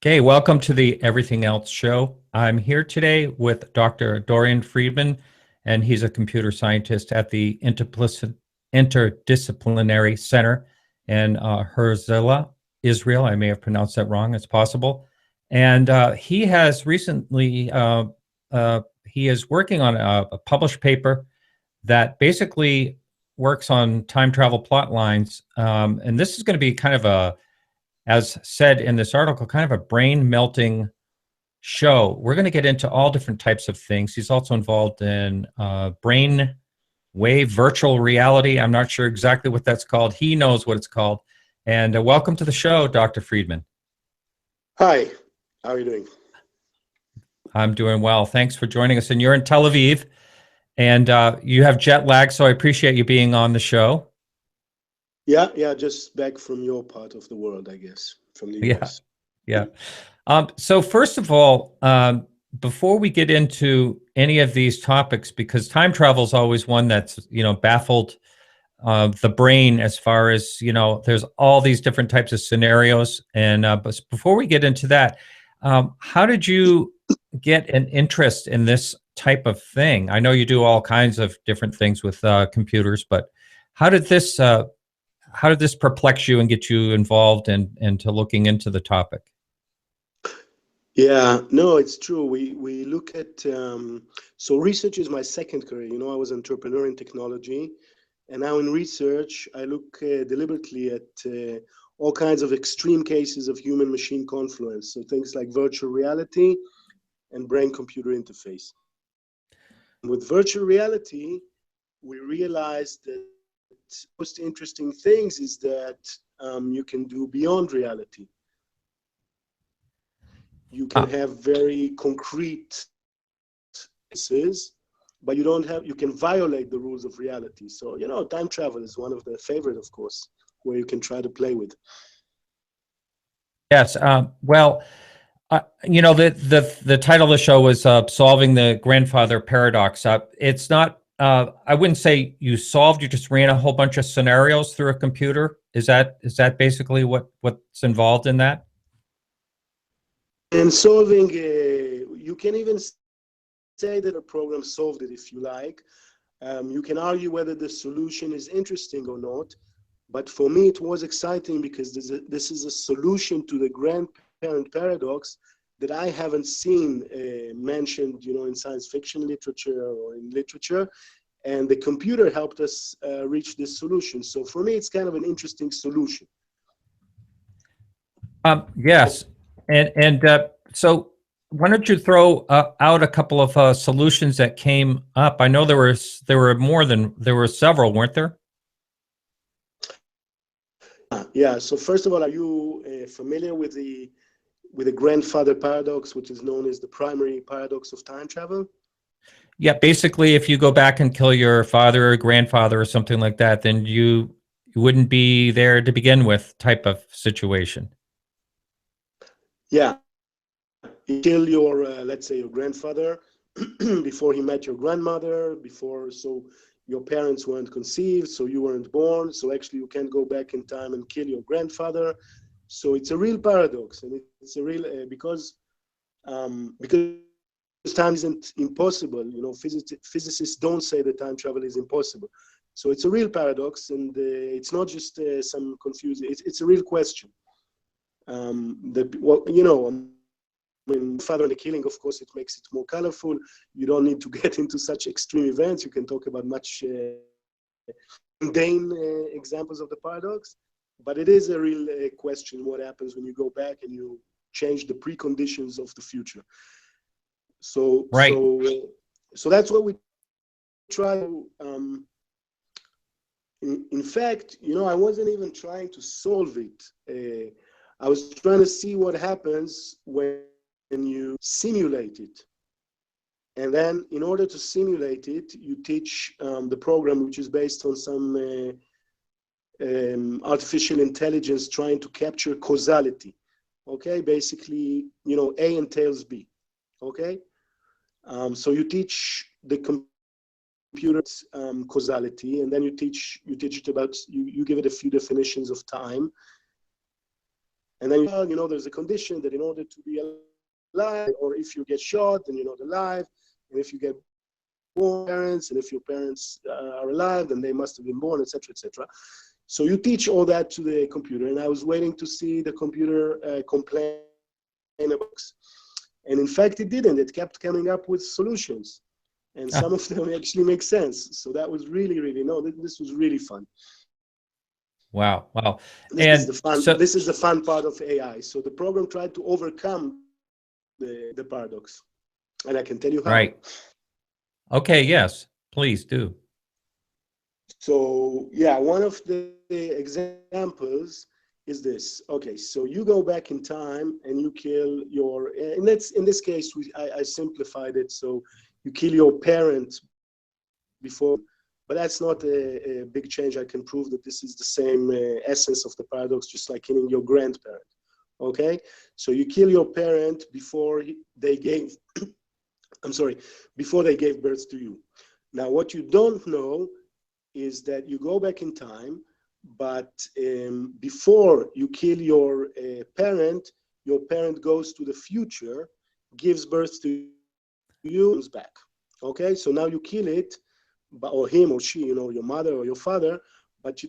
Okay, welcome to the Everything Else Show. I'm here today with Dr. Doron Friedman, and he's a computer scientist at the Interdisciplinary Center in Herzliya, Israel. I may have pronounced that wrong, it's possible. And he has recently, he is working on a published paper that basically works on time travel plot lines. And this is going to be kind of a, as said in this article, kind of a brain melting show. We're going to get into all different types of things. He's also involved in brain wave virtual reality. I'm not sure exactly what that's called. He knows what it's called. And welcome to the show, Dr. Friedman. Hi, how are you doing? I'm doing well. Thanks for joining us. And you're in Tel Aviv, and you have jet lag, so I appreciate you being on the show. Yeah, just back from your part of the world, I guess, from the US. Yeah. So first of all, before we get into any of these topics, because time travel is always one that's, baffled the brain as far as, there's all these different types of scenarios. And but before we get into that, how did you get an interest in this type of thing? I know you do all kinds of different things with computers, but how did this perplex you and get you involved into looking into the topic? Yeah, no, it's true. We look at, so research is my second career. I was an entrepreneur in technology, and now in research, I look deliberately at all kinds of extreme cases of human-machine confluence. So things like virtual reality and brain-computer interface. With virtual reality, we realized that most interesting things is that you can do beyond reality. You can have very concrete cases, but you can violate the rules of reality. So, time travel is one of the favorite, of course, where you can try to play with. Yes. Well, the title of the show was Solving the Grandfather Paradox. It's not, I wouldn't say you solved, you just ran a whole bunch of scenarios through a computer. Is that basically what's involved in that? And solving, you can even say that a program solved it if you like. You can argue whether the solution is interesting or not. But for me, it was exciting because this is a solution to the grandparent paradox that I haven't seen mentioned, in science fiction literature or in literature. And the computer helped us reach this solution. So for me, it's kind of an interesting solution. Yes. And so why don't you throw out a couple of solutions that came up? I know there were several, weren't there? Yeah. So first of all, are you familiar with the grandfather paradox, which is known as the primary paradox of time travel? Yeah, basically, if you go back and kill your father or grandfather or something like that, then you wouldn't be there to begin with, type of situation. Yeah. You kill your, let's say, your grandfather before he met your grandmother, so your parents weren't conceived, so you weren't born. So actually, you can't go back in time and kill your grandfather. So it's a real paradox, and it's a real because time isn't impossible. Physicists don't say that time travel is impossible. So it's a real paradox, and it's not just some confusing. It's a real question. When father and the killing, of course, it makes it more colorful. You don't need to get into such extreme events. You can talk about much mundane examples of the paradox, but it is a real question: what happens when you go back and you change the preconditions of the future? So, right. So that's what we try to. In fact, I wasn't even trying to solve it. I was trying to see what happens when you simulate it. And then in order to simulate it, you teach the program, which is based on some artificial intelligence trying to capture causality. Okay, basically, A entails B. Okay, so you teach the computer causality, and then you teach it about, you give it a few definitions of time. And then, you know, there's a condition that in order to be alive, or if you get shot, then you're not alive. And if you get born parents, and if your parents are alive, then they must have been born, etc., etc. So you teach all that to the computer. And I was waiting to see the computer complain about it. And in fact, it didn't. It kept coming up with solutions. And some of them actually make sense. So that was really, really, this was really fun. Wow. Wow. This is the fun part of AI. So the program tried to overcome the paradox. And I can tell you how. Right. Okay, yes, please do. So yeah, one of the examples is this. Okay, so you go back in time and you kill your, and that's, in this case, I simplified it. So you kill your parent before, but that's not a big change. I can prove that this is the same essence of the paradox, just like killing your grandparent. Okay, so you kill your parent before they gave, before they gave birth to you. Now, what you don't know is that you go back in time, but before you kill your parent goes to the future, gives birth to you, comes back. Okay, so now you kill it, or him or she, you know, your mother or your father, but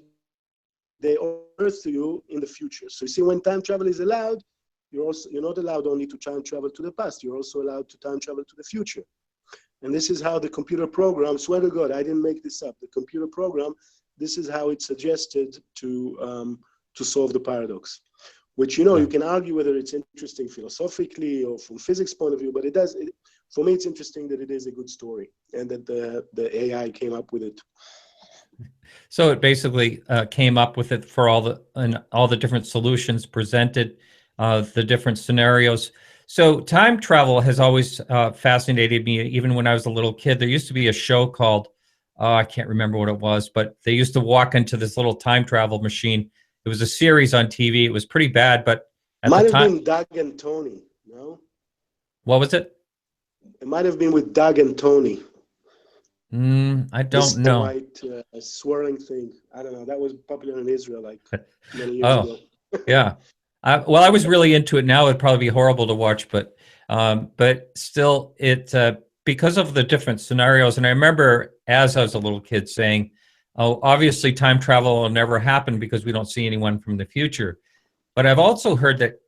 they owe birth to you in the future. So you see, when time travel is allowed, you're not allowed only to time travel to the past, you're also allowed to time travel to the future. And this is how the computer program, swear to God, I didn't make this up, the computer program, this is how it suggested to solve the paradox. Which, you know, you can argue whether it's interesting philosophically or from physics point of view, but for me, it's interesting that it is a good story and that the AI came up with it. So it basically came up with it for all the different solutions presented, the different scenarios. So time travel has always fascinated me, even when I was a little kid. There used to be a show called, I can't remember what it was, but they used to walk into this little time travel machine. It was a series on TV. It was pretty bad, but at might the time, have been Doug and Tony, no? What was it? It might have been with Doug and Tony. I don't know. White swirling thing. I don't know. That was popular in Israel like many years ago. Yeah. Well, I was really into it. Now it'd probably be horrible to watch, but still, it because of the different scenarios. And I remember as I was a little kid saying, "Oh, obviously time travel will never happen because we don't see anyone from the future." But I've also heard that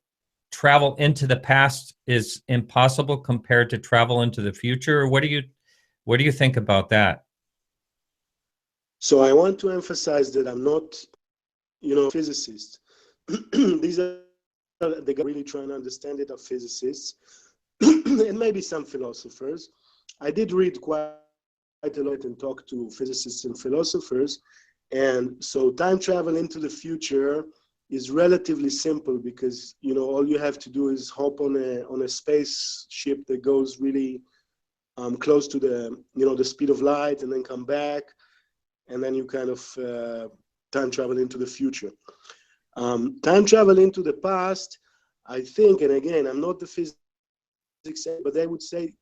travel into the past is impossible compared to travel into the future. What do you think about that? So I want to emphasize that I'm not, a physicist. These are the guys really trying to understand it are physicists and maybe some philosophers. I did read quite a lot and talk to physicists and philosophers. And so time travel into the future is relatively simple because, all you have to do is hop on a spaceship that goes really close to the speed of light and then come back. And then you kind of time travel into the future. Time travel into the past, I think, and again, I'm not the physics, but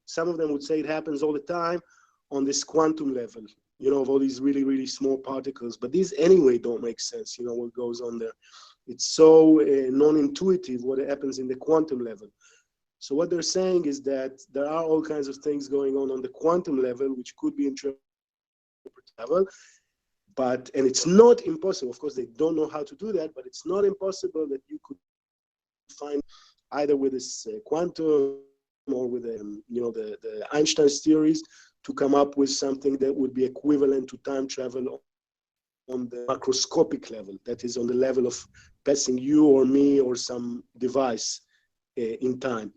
some of them would say it happens all the time on this quantum level, of all these really, really small particles. But these anyway don't make sense, what goes on there. It's so non-intuitive what happens in the quantum level. So what they're saying is that there are all kinds of things going on the quantum level, which could be interpretable. And it's not impossible. Of course, they don't know how to do that, but it's not impossible that you could find either with this quantum or with the Einstein's theories to come up with something that would be equivalent to time travel on the macroscopic level, that is on the level of passing you or me or some device in time.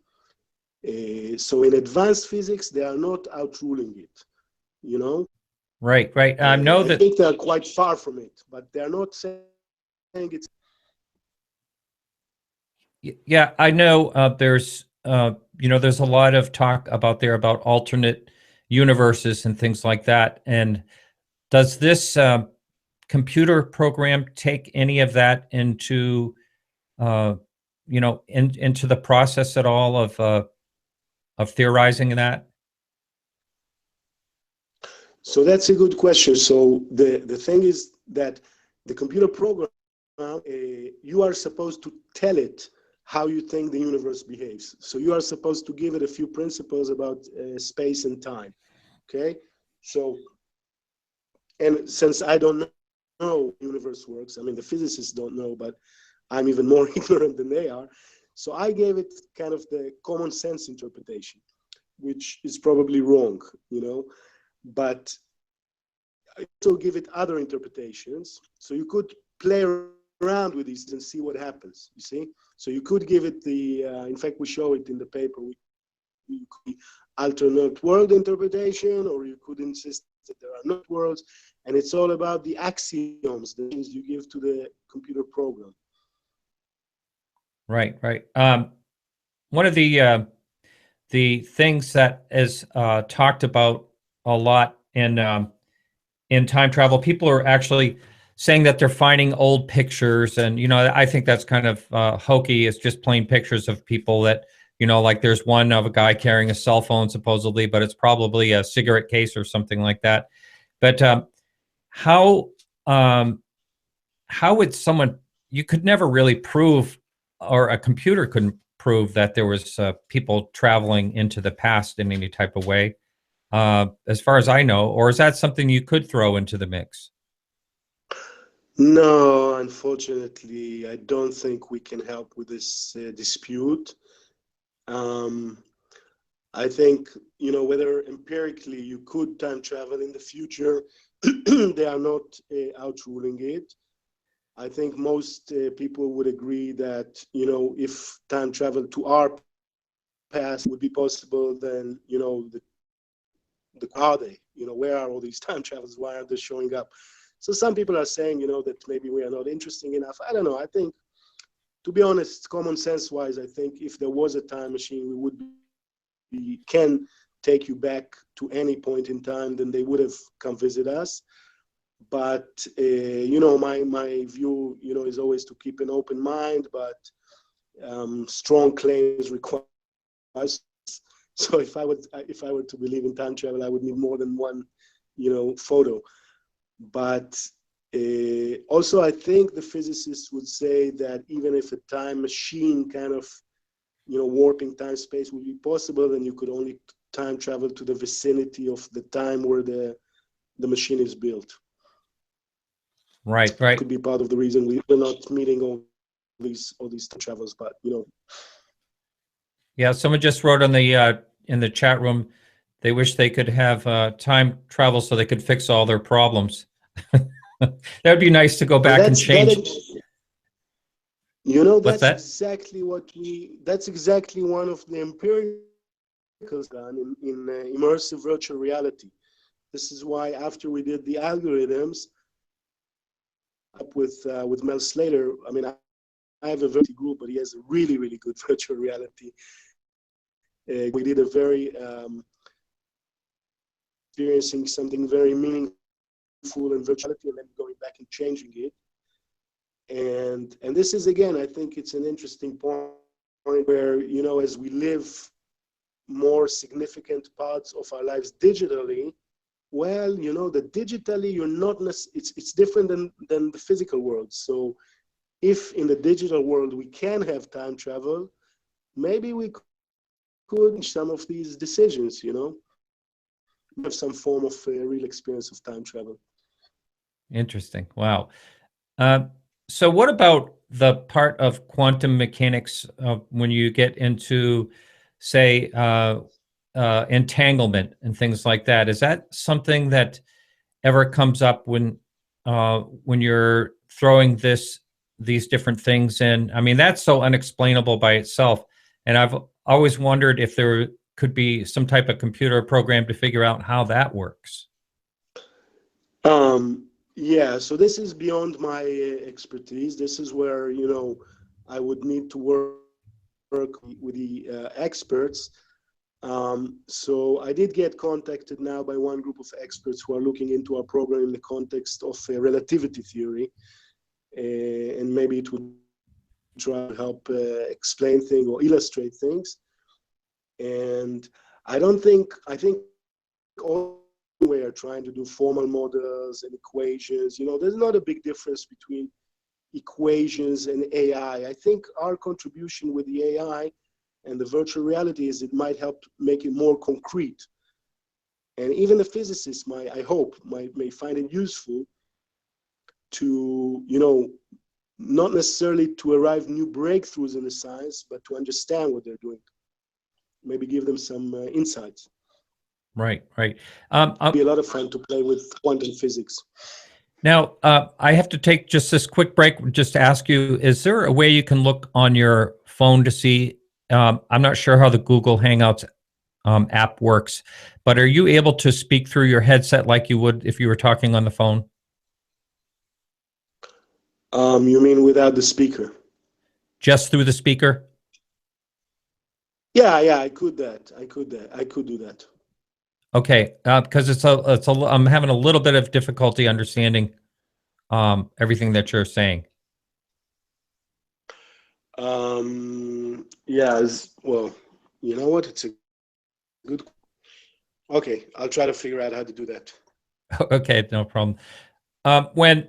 So in advanced physics, they are not outruling it, Right. I think they're quite far from it, but they're not saying it's. Yeah, I know there's there's a lot of talk about alternate universes and things like that. And does this computer program take any of that into into the process at all of theorizing that? So that's a good question. So the thing is that the computer program, you are supposed to tell it how you think the universe behaves. So you are supposed to give it a few principles about space and time. Okay, so, and since I don't know how the universe works, I mean, the physicists don't know, but I'm even more ignorant than they are. So I gave it kind of the common sense interpretation, which is probably wrong, you know, but I also give it other interpretations. So you could play around with these and see what happens, you see? So you could give it the, in fact, we show it in the paper, you could alternate world interpretation, or you could insist that there are not worlds, and it's all about the axioms, the things you give to the computer program. Right, right. One of the things that is talked about a lot in time travel, people are actually saying that they're finding old pictures, and I think that's kind of hokey. It's just plain pictures of people that like there's one of a guy carrying a cell phone supposedly, but it's probably a cigarette case or something like that. But how would someone, you could never really prove, or a computer couldn't prove that there was people traveling into the past in any type of way, as far as I know, or is that something you could throw into the mix? No, unfortunately, I don't think we can help with this dispute. I think, whether empirically you could time travel in the future, they are not outruling it. I think most people would agree that, if time travel to our past would be possible, then, are they? Where are all these time travels? Why aren't they showing up? So some people are saying, that maybe we are not interesting enough. I don't know. I think, to be honest, common sense wise, I think if there was a time machine, we would can take you back to any point in time, then they would have come visit us. But my view, is always to keep an open mind, but strong claims require us. So if I were to believe in time travel, I would need more than one, photo. But also, I think the physicists would say that even if a time machine kind of, warping time space would be possible, then you could only time travel to the vicinity of the time where the machine is built. Right, right. Could be part of the reason we're not meeting all these time travels, but Yeah, someone just wrote on the in the chat room, they wish they could have time travel so they could fix all their problems. That would be nice to go back and change. What's that's that? that's exactly one of the empiricals done in immersive virtual reality. This is why after we did the algorithms up with Mel Slater, I mean, I have a virtual group, but he has a really, really good virtual reality. We did a very experiencing something very meaningful in virtuality, and then going back and changing it. And this is, again, I think it's an interesting point where, as we live more significant parts of our lives digitally, well, the digitally, you're not it's different than the physical world. So if in the digital world we can have time travel, maybe we could change some of these decisions, have some form of real experience of time travel. Interesting. Wow. So what about the part of quantum mechanics when you get into, say, entanglement and things like that? Is that something that ever comes up when you're throwing these different things in? I mean, that's so unexplainable by itself. And I've always wondered if there could be some type of computer program to figure out how that works. Yeah, so this is beyond my expertise. This is where, I would need to work with the experts. So I did get contacted now by one group of experts who are looking into our program in the context of relativity theory. And maybe it would try to help explain things or illustrate things. And I think all we are trying to do formal models and equations, there's not a big difference between, equations and AI. I think our contribution with the AI and the virtual reality is it might help make it more concrete. And even the physicists I hope, may find it useful to, not necessarily to arrive new breakthroughs in the science, but to understand what they're doing. Maybe give them some insights. Right. It'll be a lot of fun to play with quantum physics. Now, I have to take just this quick break just to ask you, is there a way you can look on your phone to see, I'm not sure how the Google Hangouts app works, but are you able to speak through your headset like you would if you were talking on the phone? You mean without the speaker? Just through the speaker? Yeah, I could do that. Okay, because I'm having a little bit of difficulty understanding everything that you're saying. Yeah, well, you know what? It's a good. Okay, I'll try to figure out how to do that. Okay, no problem. When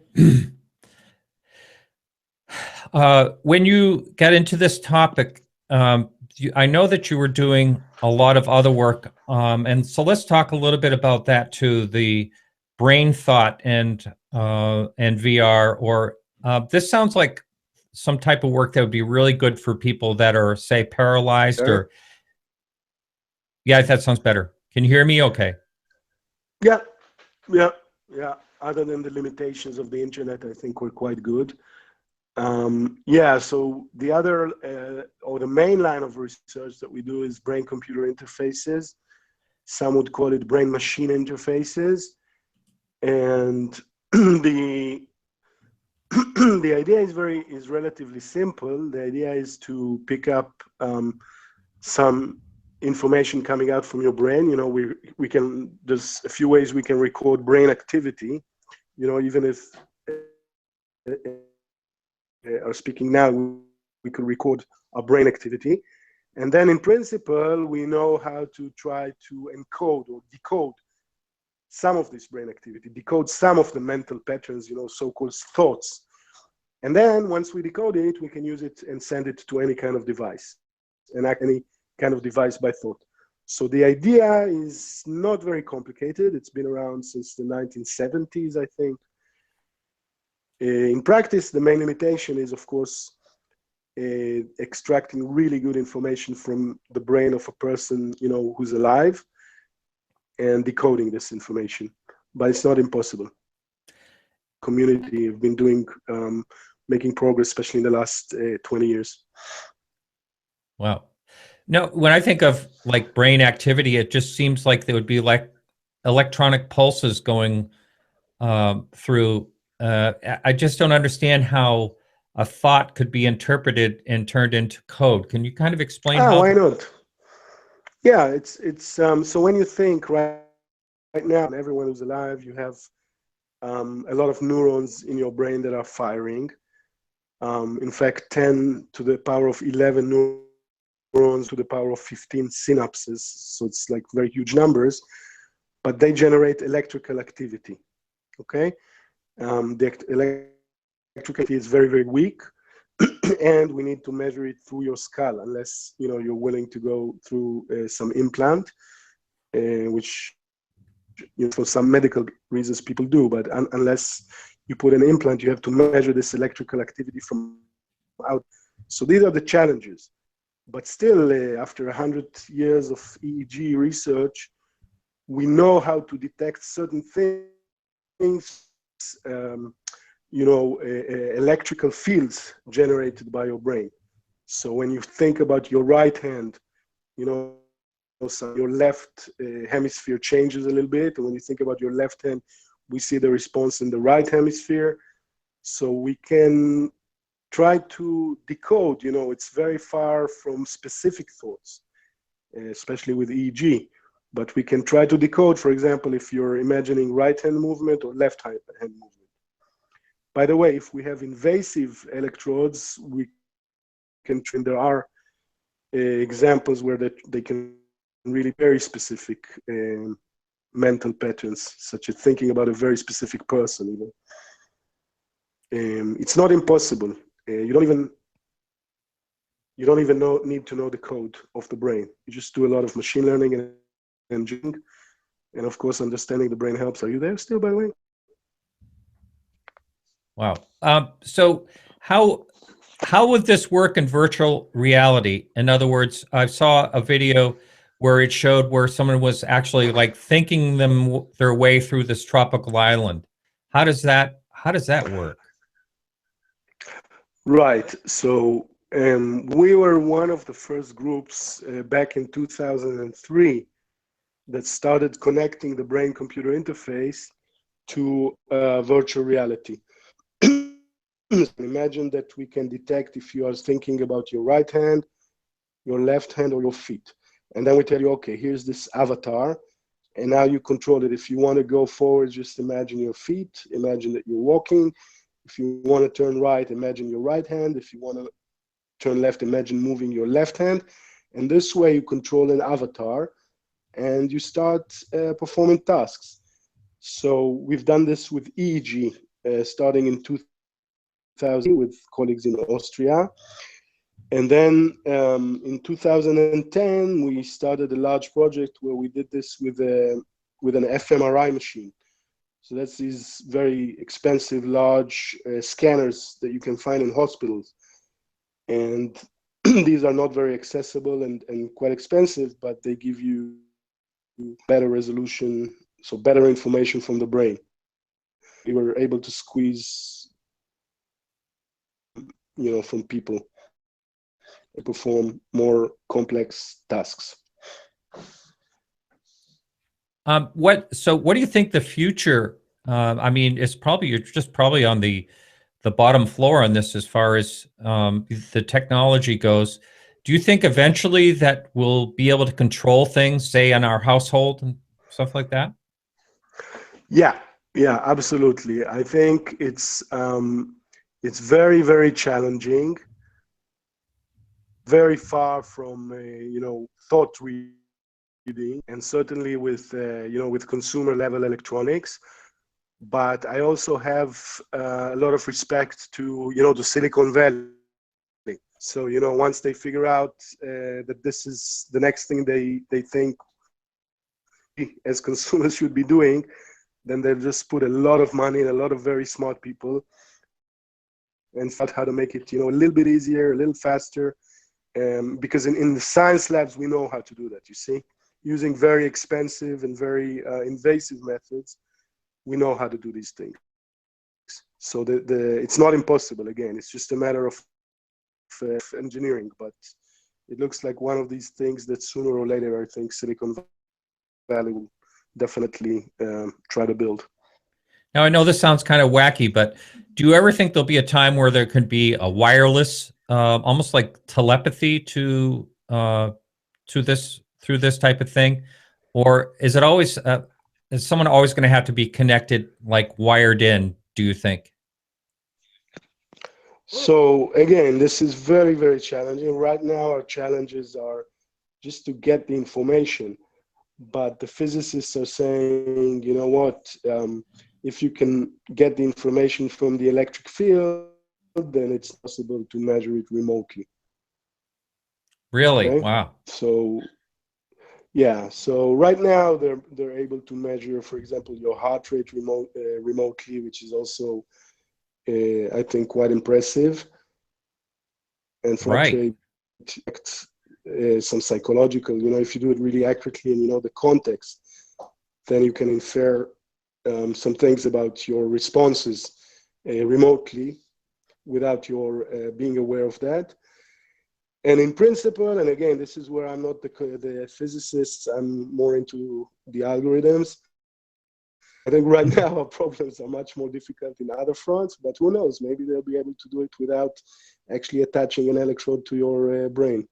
you got into this topic, I know that you were doing a lot of other work, and so let's talk a little bit about that too. The brain thought and VR, or this sounds like some type of work that would be really good for people that are, say, paralyzed. Sure. Or yeah, that sounds better. Can you hear me? Okay. Yeah. Other than the limitations of the internet, I think we're quite good. Yeah, so the other, or the main line of research that we do is brain-computer interfaces. Some would call it brain-machine interfaces. And the idea is relatively simple. The idea is to pick up some information coming out from your brain. We can, there's a few ways we can record brain activity. Even if are speaking now, we could record our brain activity. And then in principle, we know how to try to encode or decode some of this brain activity, decode some of the mental patterns, so-called thoughts. And then once we decode it, we can use it and send it to any kind of device, and any kind of device by thought. So the idea is not very complicated. It's been around since the 1970s, I think. In practice, the main limitation is, of course, extracting really good information from the brain of a person, who's alive, and decoding this information. But it's not impossible. Community have been doing, making progress, especially in the last 20 years. Wow. No, when I think of like brain activity, it just seems like there would be like electronic pulses going through. I just don't understand how a thought could be interpreted and turned into code. Can you kind of explain how? Why not? Yeah, it's so when you think right now, everyone who's alive, you have a lot of neurons in your brain that are firing. In fact, 10 to the power of 11 neurons to the power of 15 synapses. So it's like very huge numbers, but they generate electrical activity. Okay, the electrical activity is very, very weak, and we need to measure it through your skull, unless you're willing to go through some implant, which for some medical reasons people do. But unless you put an implant, you have to measure this electrical activity from out. So these are the challenges. But still, after 100 years of EEG research, we know how to detect certain things, electrical fields generated by your brain. So when you think about your right hand, so your left hemisphere changes a little bit. And when you think about your left hand, we see the response in the right hemisphere. So we can try to decode, it's very far from specific thoughts, especially with EEG. But we can try to decode, for example, if you're imagining right hand movement or left hand movement. By the way, if we have invasive electrodes, we can, there are examples where they can really very specific mental patterns, such as thinking about a very specific person even. It's not impossible. You don't even need to know the code of the brain. You just do a lot of machine learning and engineering, and of course, understanding the brain helps. Are you there still, by the way? Wow. So how would this work in virtual reality? In other words, I saw a video where it showed where someone was actually like thinking their way through this tropical island. How does that work? Right. So we were one of the first groups back in 2003 that started connecting the brain-computer interface to virtual reality. Imagine that we can detect if you are thinking about your right hand, your left hand, or your feet. And then we tell you, okay, here's this avatar, and now you control it. If you want to go forward, just imagine your feet, imagine that you're walking. If you want to turn right, imagine your right hand. If you want to turn left, imagine moving your left hand. And this way you control an avatar and you start performing tasks. So we've done this with EEG starting in 2000 with colleagues in Austria. And then in 2010, we started a large project where we did this with an fMRI machine. So that's these very expensive, large scanners that you can find in hospitals. And these are not very accessible and quite expensive, but they give you better resolution, so better information from the brain. We were able to squeeze, from people and perform more complex tasks. What do you think the future? I mean, you're just probably on the bottom floor on this as far as the technology goes. Do you think eventually that we'll be able to control things, say, in our household and stuff like that? Yeah, absolutely. I think it's very, very challenging, very far from thought reading, and certainly with with consumer level electronics. But I also have a lot of respect to the Silicon Valley. So once they figure out that this is the next thing they think as consumers should be doing, then they'll just put a lot of money and a lot of very smart people and figure out how to make it a little bit easier, a little faster. Because in the science labs we know how to do that. You see, using very expensive and very invasive methods, we know how to do these things. So it's not impossible. Again, it's just a matter of engineering. But it looks like one of these things that sooner or later, I think Silicon Valley will definitely try to build. Now, I know this sounds kind of wacky, but do you ever think there'll be a time where there could be a wireless, almost like telepathy to this through this type of thing, or is it always is someone always going to have to be connected, like wired in? Do you think? So again, this is very, very challenging. Right now, our challenges are just to get the information. But the physicists are saying, you know what, if you can get the information from the electric field, then it's possible to measure it remotely. Really? Okay? Wow. So, yeah. So right now they're able to measure, for example, your heart rate remotely, which is also, I think, quite impressive. And for heart rate, some psychological, if you do it really accurately and you know the context, then you can infer some things about your responses remotely without your being aware of that. And in principle, and again, this is where I'm not the physicist, I'm more into the algorithms. I think right now our problems are much more difficult in other fronts, but who knows, maybe they'll be able to do it without actually attaching an electrode to your brain.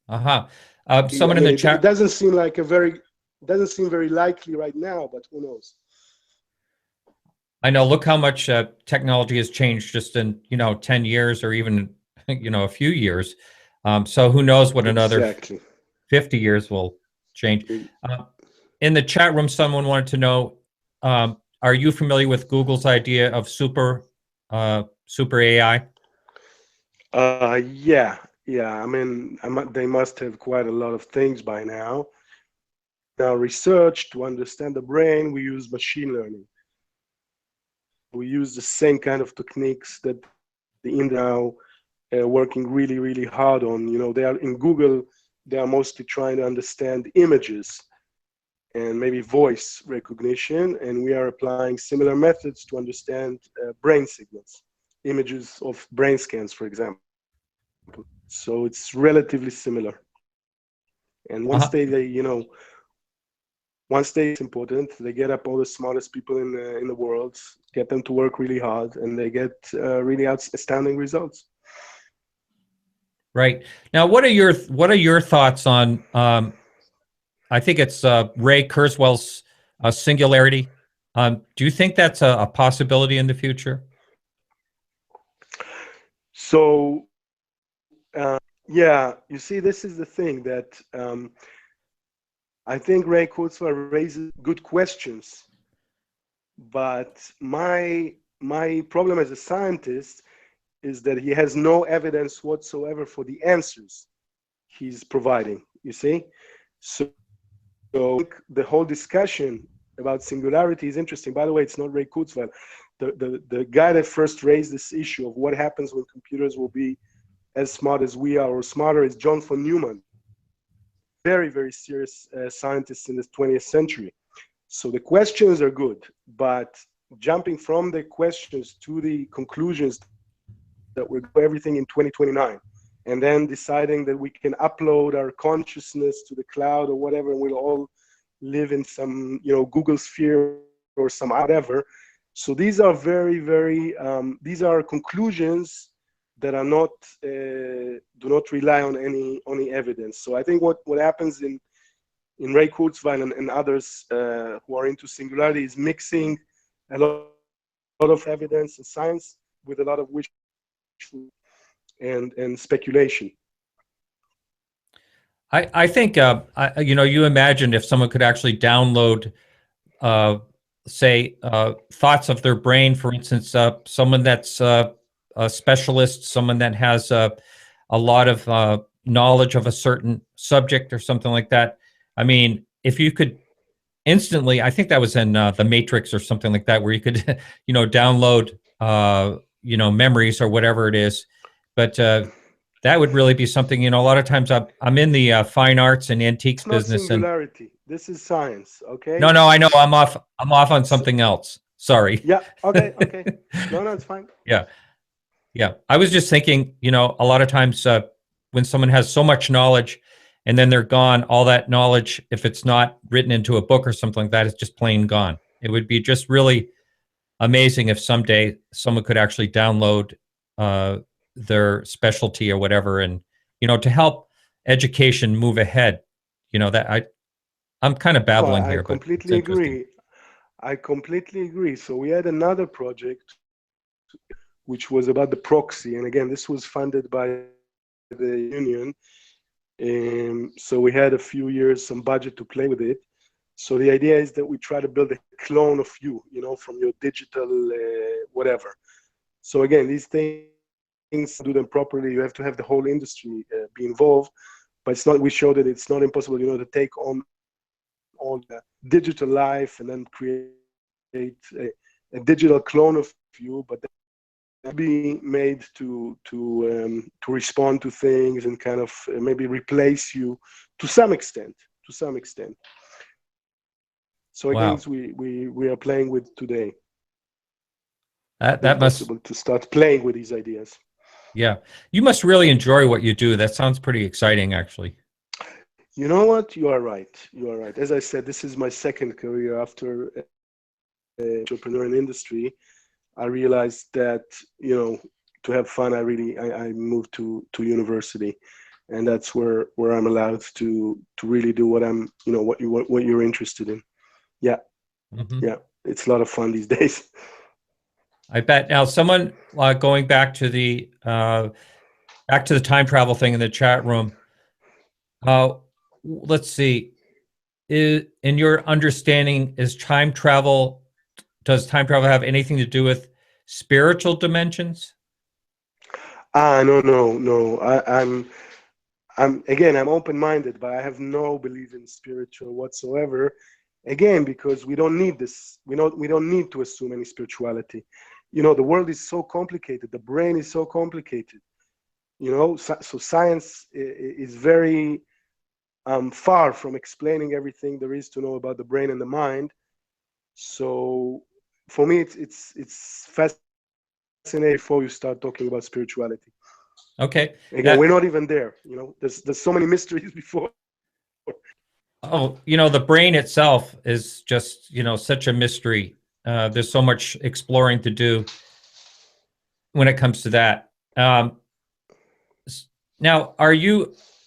Someone in the chat. It doesn't seem very likely right now, but who knows? I know. Look how much technology has changed just in 10 years, or even a few years. So who knows what another 50 years will change. In the chat room, someone wanted to know: are you familiar with Google's idea of super super AI? Yeah. I mean, they must have quite a lot of things by now. Now, research to understand the brain, we use machine learning. We use the same kind of techniques that the now working really, really hard on. You know, they are in Google, they are mostly trying to understand images and maybe voice recognition, and we are applying similar methods to understand brain signals, images of brain scans, for example. So it's relatively similar. And once it's important, they get up all the smartest people in the world, get them to work really hard, and they get really astounding results. Right. Now, what are your thoughts on? I think it's Ray Kurzweil's singularity. Do you think that's a possibility in the future? So, yeah, you see, this is the thing that I think Ray Kurzweil raises good questions, but my problem as a scientist is that he has no evidence whatsoever for the answers he's providing, you see? So the whole discussion about singularity is interesting. By the way, it's not Ray Kurzweil. The guy that first raised this issue of what happens when computers will be as smart as we are or smarter is John von Neumann. Very, very serious scientist in the 20th century. So the questions are good, but jumping from the questions to the conclusions that we'll do everything in 2029, and then deciding that we can upload our consciousness to the cloud or whatever, and we'll all live in some, Google sphere or some whatever. So these are very, very, these are conclusions that are not, do not rely on any evidence. So I think what happens in Ray Kurzweil and others who are into singularity is mixing a lot of evidence and science with a lot of wishful and speculation. I think, you imagine if someone could actually download, say, thoughts of their brain, for instance, someone that's a specialist, someone that has a lot of knowledge of a certain subject or something like that. I mean, if you could instantly, I think that was in The Matrix or something like that, where you could, download, memories or whatever it is. But that would really be something, a lot of times I'm in the fine arts and antiques business. It's not singularity. This is science, okay? No, I know. I'm off on something else. Sorry. Yeah, okay. No, it's fine. Yeah. I was just thinking, a lot of times when someone has so much knowledge and then they're gone, all that knowledge, if it's not written into a book or something like that, it's just plain gone. It would be just really amazing if someday someone could actually download their specialty or whatever, and to help education move ahead. That I'm kind of babbling here, but I completely agree. So we had another project which was about the proxy, and again, this was funded by the union. So we had a few years, some budget to play with it. So the idea is that we try to build a clone of you, from your digital whatever. So again, these things, do them properly, you have to have the whole industry be involved. But it's not. We show that it's not impossible, to take on all the digital life and then create a digital clone of you, but then be made to respond to things and kind of maybe replace you to some extent. So wow. Again, we are playing with today. That must possible to start playing with these ideas. Yeah, you must really enjoy what you do. That sounds pretty exciting, actually. You know what? You are right. As I said, this is my second career after entrepreneur in industry. I realized that, to have fun, I moved to university, and that's where I'm allowed to really do what I'm, what you're interested in. Yeah. Mm-hmm. Yeah. It's a lot of fun these days. I bet. Now, someone going back to the time travel thing in the chat room. Let's see. In your understanding, does time travel have anything to do with spiritual dimensions? No. I'm open-minded, but I have no belief in spiritual whatsoever. Again, because we don't need this. We don't need to assume any spirituality. The world is so complicated. The brain is so complicated. So science is very far from explaining everything there is to know about the brain and the mind. So for me, it's fascinating before you start talking about spirituality. Okay. Again, we're not even there. There's so many mysteries before. Oh, the brain itself is just, such a mystery. There's so much exploring to do when it comes to that. Now,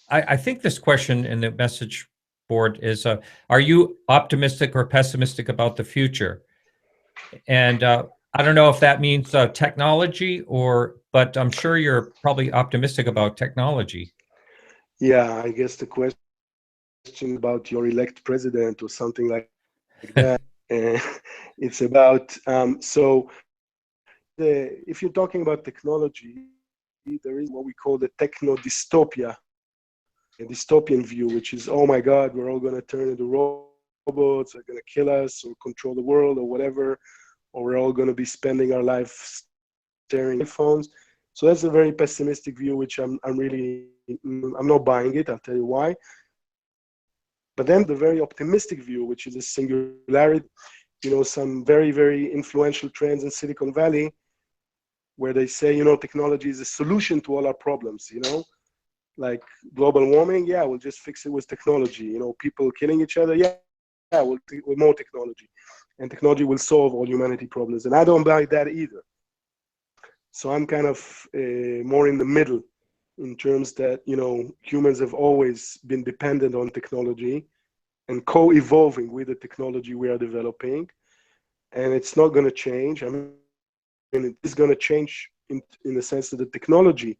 I think this question in the message board is, are you optimistic or pessimistic about the future? And I don't know if that means technology but I'm sure you're probably optimistic about technology. Yeah, I guess the question about your elect president or something like that. It's about, if you're talking about technology, there is what we call the Techno Dystopia, a dystopian view, which is, oh my God, we're all going to turn into robots, they're going to kill us or control the world or whatever, or we're all going to be spending our life staring at phones. So that's a very pessimistic view, which I'm not buying it. I'll tell you why. But then the very optimistic view, which is a singularity, some very, very influential trends in Silicon Valley, where they say, technology is a solution to all our problems, like global warming, yeah, we'll just fix it with technology. People killing each other, yeah, with more technology. And technology will solve all humanity problems. And I don't buy that either. So I'm kind of more in the middle in terms that, humans have always been dependent on technology and co-evolving with the technology we are developing. And it's not going to change. I mean, it is going to change in the sense that the technology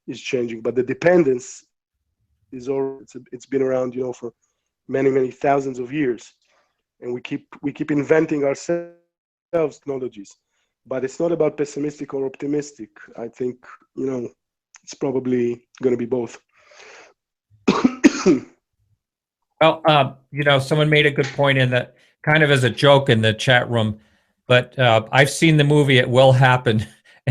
is changing, but the dependence is already, it's been around, for many, many thousands of years. And we keep inventing ourselves technologies. But it's not about pessimistic or optimistic. I think, it's probably going to be both. Well, someone made a good point in that, kind of as a joke in the chat room, but I've seen the movie It Will Happen.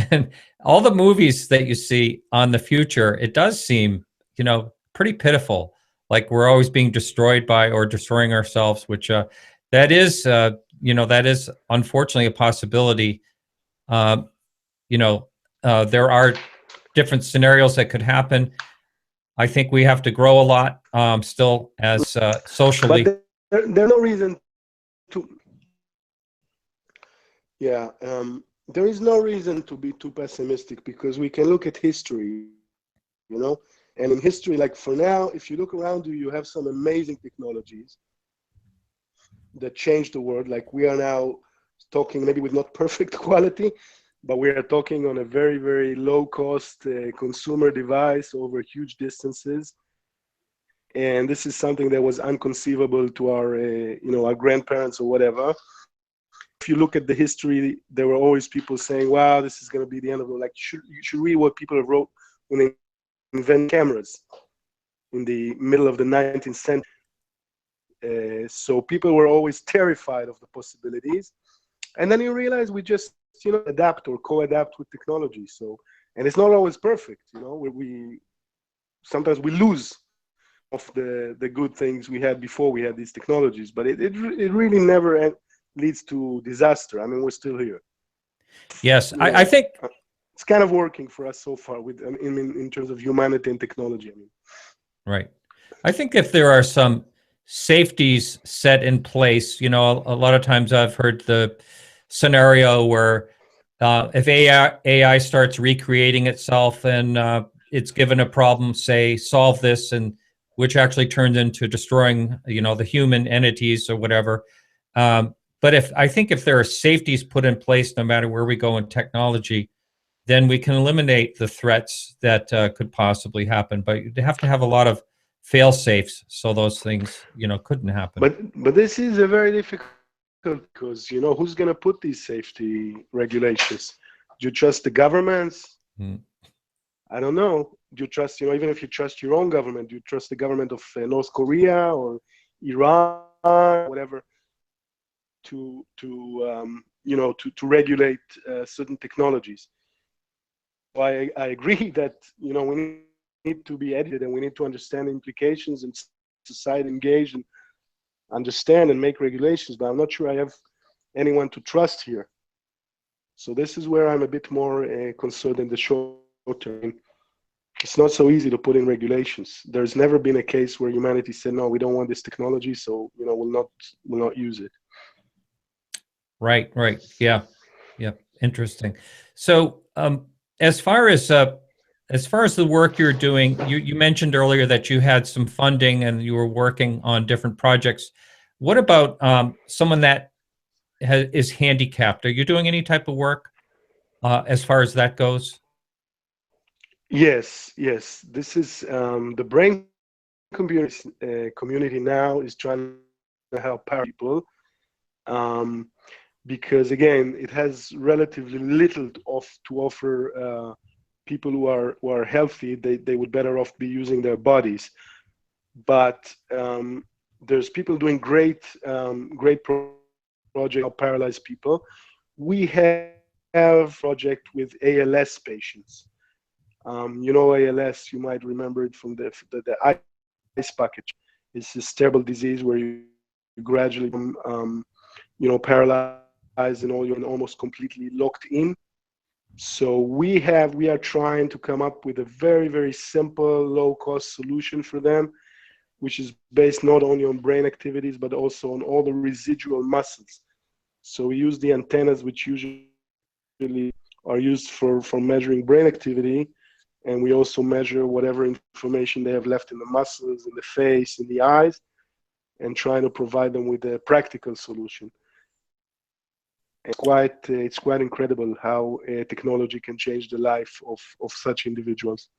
And all the movies that you see on the future, it does seem, pretty pitiful. Like we're always being destroyed by or destroying ourselves, which that is unfortunately a possibility. There are different scenarios that could happen. I think we have to grow a lot still as socially. But there's no reason to. Yeah, there is no reason to be too pessimistic because we can look at history, and in history, like for now, if you look around you, you have some amazing technologies that change the world. Like we are now talking maybe with not perfect quality, but we are talking on a very, very low cost consumer device over huge distances. And this is something that was unconceivable to our grandparents or whatever. If you look at the history, there were always people saying, wow, this is going to be the end of the, like, you should read what people have wrote when they invent cameras in the middle of the 19th century. So people were always terrified of the possibilities. And then you realize we just, adapt or co-adapt with technology. So, and it's not always perfect, we sometimes we lose of the good things we had before we had these technologies, but it really never leads to disaster. I mean, we're still here. Yes, I think it's kind of working for us so far with in terms of humanity and technology. I mean, right. I think if there are some safeties set in place, a lot of times I've heard the scenario where if AI starts recreating itself and it's given a problem, say, solve this, and which actually turns into destroying, the human entities or whatever. But I think if there are safeties put in place, no matter where we go in technology, then we can eliminate the threats that could possibly happen. But you'd have to have a lot of fail safes so those things, couldn't happen. But this is a very difficult because who's going to put these safety regulations? Do you trust the governments? Mm. I don't know. Do you trust, even if you trust your own government, do you trust the government of North Korea or Iran, whatever, to regulate certain technologies? So I agree that, we need to be educated and we need to understand the implications and society engage and understand and make regulations, but I'm not sure I have anyone to trust here. So this is where I'm a bit more concerned in the short term. It's not so easy to put in regulations. There's never been a case where humanity said, no, we don't want this technology, so we'll not use it. Right. Yeah. Interesting. So as far as the work you're doing, you mentioned earlier that you had some funding and you were working on different projects. What about someone that is handicapped? Are you doing any type of work as far as that goes? Yes. This is the brain community now is trying to help people because, again, it has relatively little to offer people who are healthy. They would better off be using their bodies. But there's people doing great project of paralyzed people. We have a project with ALS patients. ALS, you might remember it from the ice bucket. It's this terrible disease where you gradually become, paralyzed and you're almost completely locked in. So we are trying to come up with a very, very simple, low-cost solution for them, which is based not only on brain activities, but also on all the residual muscles. So we use the antennas, which usually are used for measuring brain activity. And we also measure whatever information they have left in the muscles, in the face, in the eyes, and trying to provide them with a practical solution. It's quite incredible how technology can change the life of such individuals.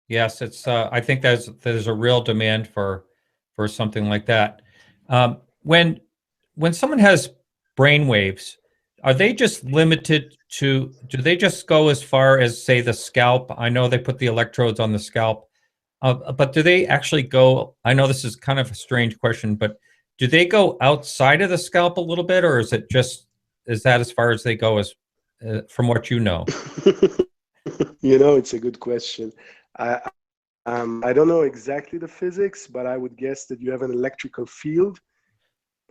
Yes, it's. I think there's a real demand for something like that. When someone has brain waves, are they just limited to? Do they just go as far as, say, the scalp? I know they put the electrodes on the scalp, but do they actually go? I know this is kind of a strange question, but do they go outside of the scalp a little bit, or is that as far as they go as from what you know? It's a good question. I don't know exactly the physics, but I would guess that you have an electrical field.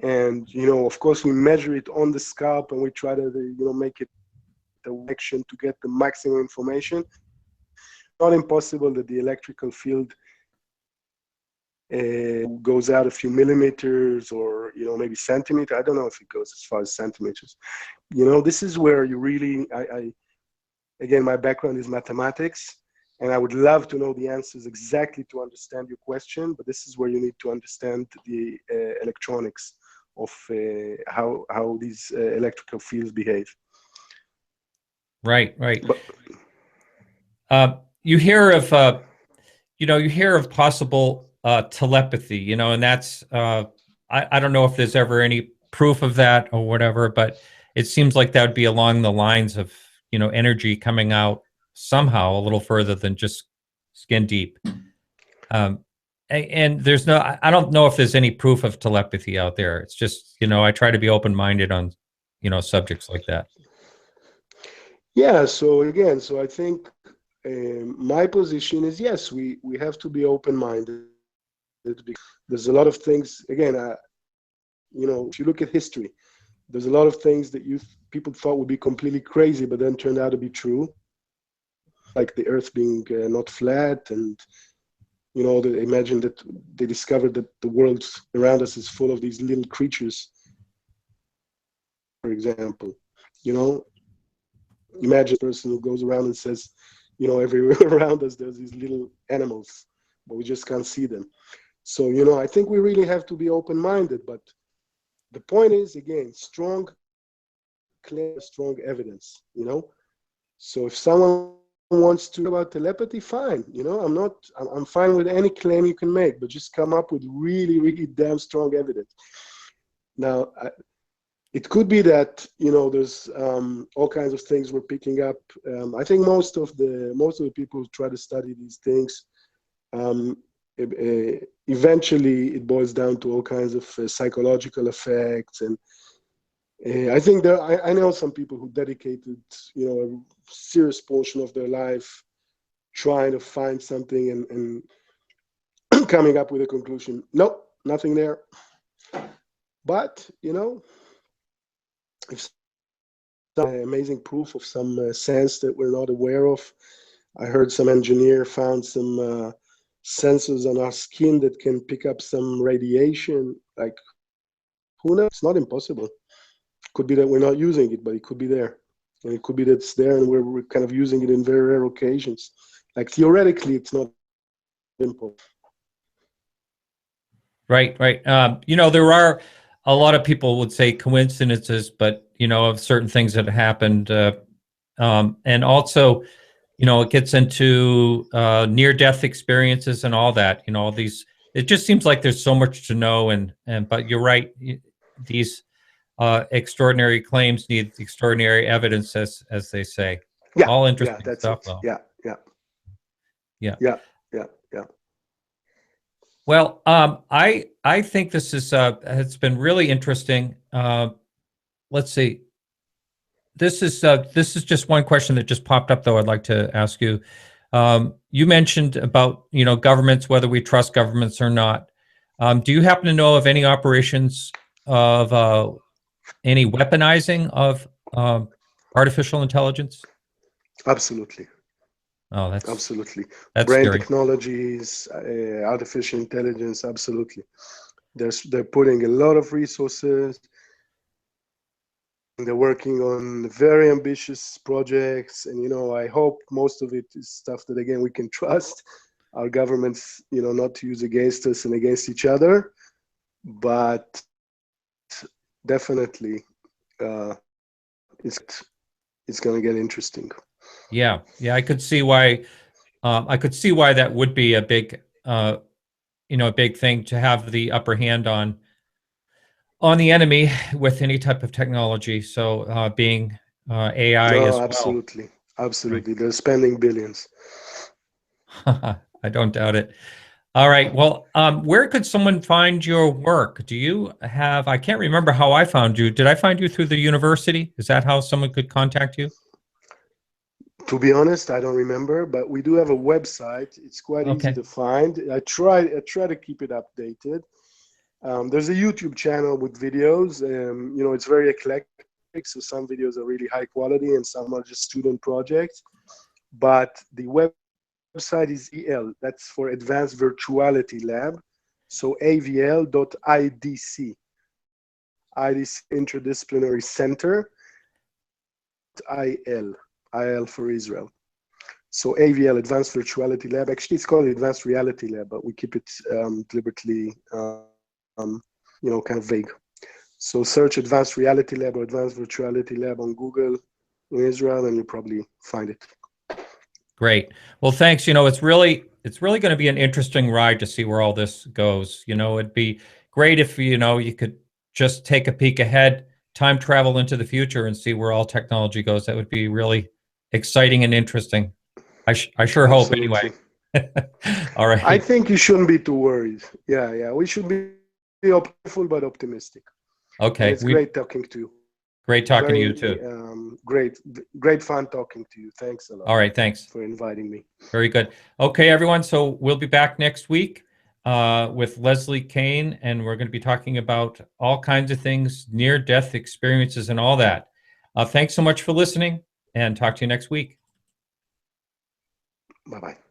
And, of course, we measure it on the scalp and we try to, make it the action to get the maximum information. Not impossible that the electrical field goes out a few millimeters or, maybe centimeters. I don't know if it goes as far as centimeters. This is where you really, again, my background is mathematics. And I would love to know the answers exactly to understand your question, but this is where you need to understand the electronics of how these electrical fields behave. Right. But You hear of possible telepathy, and that's I don't know if there's ever any proof of that or whatever, but it seems like that would be along the lines of energy coming out somehow a little further than just skin deep. And there's I don't know if there's any proof of telepathy out there. It's just, I try to be open-minded on, subjects like that. Yeah, so I think my position is, yes, we have to be open-minded. There's a lot of things, again, if you look at history, there's a lot of things that people thought would be completely crazy, but then turned out to be true. Like the Earth being not flat, and they imagine that they discovered that the world around us is full of these little creatures. For example, imagine a person who goes around and says, everywhere around us there's these little animals, but we just can't see them. So I think we really have to be open-minded. But the point is, again, strong claim, strong evidence. So if someone wants to talk about telepathy, fine. I'm fine with any claim you can make, but just come up with really, really damn strong evidence. Now, it could be that, you know, there's all kinds of things we're picking up. I think most of the people who try to study these things, eventually it boils down to all kinds of psychological effects. And I think I know some people who dedicated, you know, a serious portion of their life trying to find something and coming up with a conclusion. Nope, nothing there. But, you know, if some amazing proof of some sense that we're not aware of. I heard some engineer found some sensors on our skin that can pick up some radiation. Like, who knows? It's not impossible. Could be that we're not using it, but it could be there. And it could be that it's there and we're kind of using it in very rare occasions. Like, theoretically, it's not simple. Right, right. You know, there are a lot of people would say coincidences, but, you know, of certain things that happened. And also, you know, it gets into near-death experiences and all that, you know, all these, it just seems like there's so much to know. But you're right, these extraordinary claims need extraordinary evidence, as they say. Yeah, all interesting that's stuff, it. though. Yeah. Well, I think this is has been really interesting. Let's see. This is just one question that just popped up, though. I'd like to ask you. You mentioned about, you know, governments, whether we trust governments or not. Do you happen to know of any operations of any weaponizing of artificial intelligence? Absolutely. Oh, that's absolutely. That's Brain scary. technologies, artificial intelligence, absolutely. They're putting a lot of resources. They're working on very ambitious projects, and, you know, I hope most of it is stuff that, again, we can trust our governments, you know, not to use against us and against each other. But definitely, it's going to get interesting. Yeah, I could see why. I could see why that would be a big, you know, a big thing to have the upper hand on the enemy with any type of technology. So being AI as well. Absolutely. They're spending billions. I don't doubt it. All right. Well, where could someone find your work? Do you have? I can't remember how I found you. Did I find you through the university? Is that how someone could contact you? To be honest, I don't remember, but we do have a website. It's quite easy Okay. to find. I try to keep it updated. There's a YouTube channel with videos. You know, it's very eclectic. So some videos are really high quality and some are just student projects. But the website is EL. That's for Advanced Virtuality Lab. So avl.idc. IDC Interdisciplinary Center. IL for Israel. So AVL, Advanced Virtuality Lab. Actually, it's called Advanced Reality Lab, but we keep it deliberately, you know, kind of vague. So search Advanced Reality Lab or Advanced Virtuality Lab on Google in Israel, and you'll probably find it. Great. Well, thanks. You know, it's really going to be an interesting ride to see where all this goes. You know, it'd be great if, you know, you could just take a peek ahead, time travel into the future, and see where all technology goes. That would be really exciting and interesting. I sure hope, anyway. All right. I think you shouldn't be too worried. Yeah. We should be hopeful but optimistic. Okay. And it's great talking to you. Great talking to you too. Great fun talking to you. Thanks a lot. All right. Thanks for inviting me. Very good. Okay, everyone. So we'll be back next week with Leslie Kane, and we're going to be talking about all kinds of things, near-death experiences and all that. Thanks so much for listening, and talk to you next week. Bye-bye.